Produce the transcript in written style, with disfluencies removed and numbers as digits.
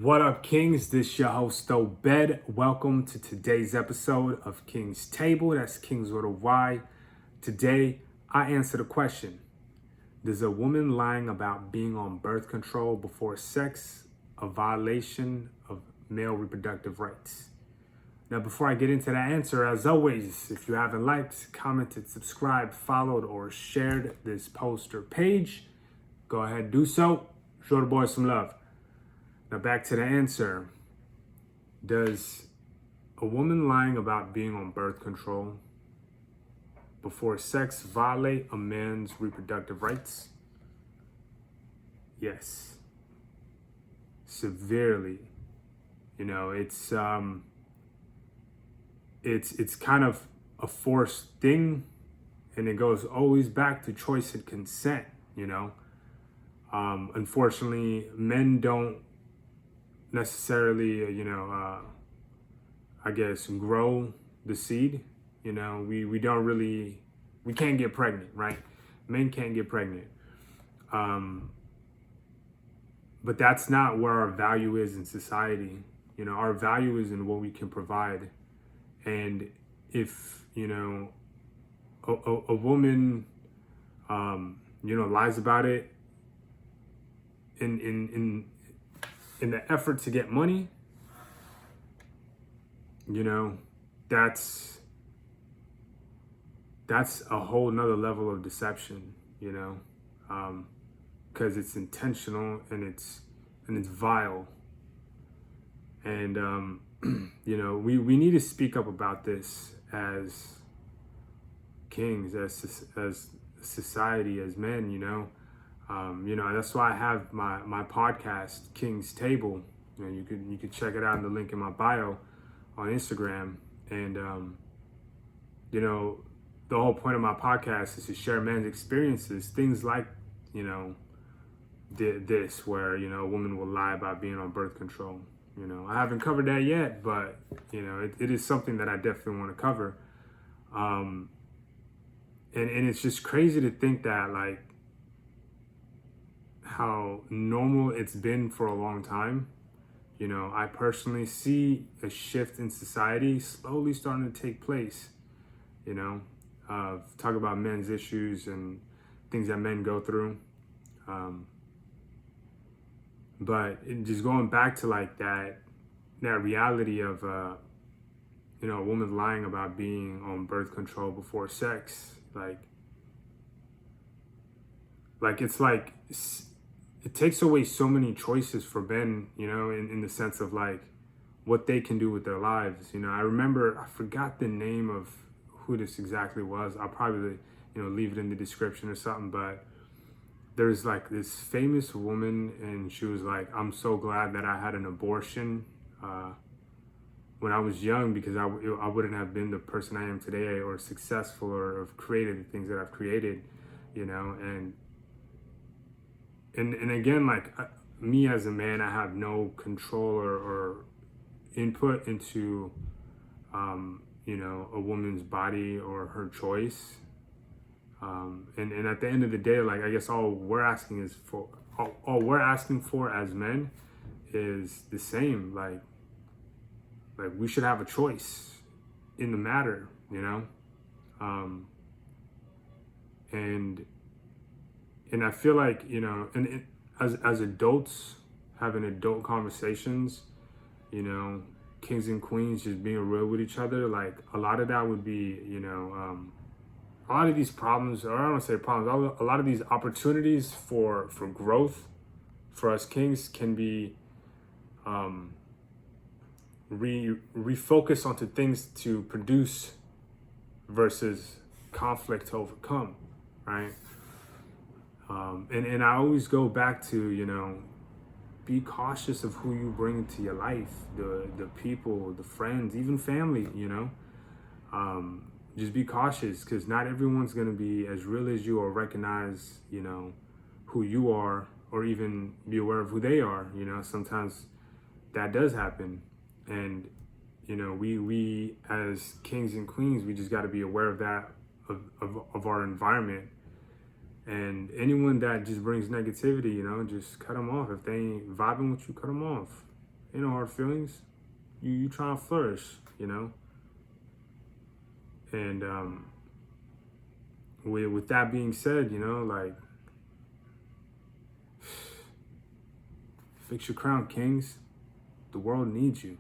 What up, Kings? This your host, Obed. Welcome to today's episode of King's Table. That's Kings with a Y. Today, I answer the question: Does a woman lying about being on birth control before sex a violation of male reproductive rights? Now, before I get into that answer, as always, if you haven't liked, commented, subscribed, followed, or shared this post or page, go ahead and do so. Show the boys some love. Now back to the answer. Does a woman lying about being on birth control before sex violate a man's reproductive rights? Yes. Severely. You know, it's kind of a forced thing, and it goes always back to choice and consent, you know. Unfortunately, men don't necessarily, I guess, grow the seed. You know, we can't get pregnant, right? Men can't get pregnant. But that's not where our value is in society. You know, our value is in what we can provide. And if, a woman, lies about it in the effort to get money, that's a whole nother level of deception, because it's intentional and it's vile. And, we need to speak up about this as kings, as society, as men, that's why I have my podcast, King's Table. You could check it out in the link in my bio on Instagram. And the whole point of my podcast is to share men's experiences, things like this, where a woman will lie about being on birth control. I haven't covered that yet, but it is something that I definitely want to cover. And it's just crazy to think that, like, how normal it's been for a long time. I personally see a shift in society slowly starting to take place. Talk about men's issues and things that men go through. But just going back to like that reality of a woman lying about being on birth control before sex, it's like it takes away so many choices for men, in the sense of like what they can do with their lives. I remember, I forgot the name of who this exactly was. I'll probably, leave it in the description or something, but there's like this famous woman, and she was like, I'm so glad that I had an abortion when I was young, because I wouldn't have been the person I am today, or successful, or have created the things that I've created, and again, like, me as a man, I have no control or input into, a woman's body or her choice. And at the end of the day, like, I guess all we're asking for as men is the same. Like we should have a choice in the matter, and I feel like, as adults having adult conversations, kings and queens just being real with each other, like, a lot of that would be, a lot of these problems, or I don't want to say problems, a lot of these opportunities for growth for us kings can be refocused onto things to produce versus conflict to overcome, right? And I always go back to, be cautious of who you bring into your life, the people, the friends, even family, just be cautious, because not everyone's going to be as real as you, or recognize, who you are, or even be aware of who they are. Sometimes that does happen. And, we as kings and queens, we just got to be aware of that, of our environment. And anyone that just brings negativity, just cut them off. If they ain't vibing with you, cut them off. Ain't no hard feelings. You trying to flourish, you know? And with that being said, you know, like, fix your crown, Kings. The world needs you.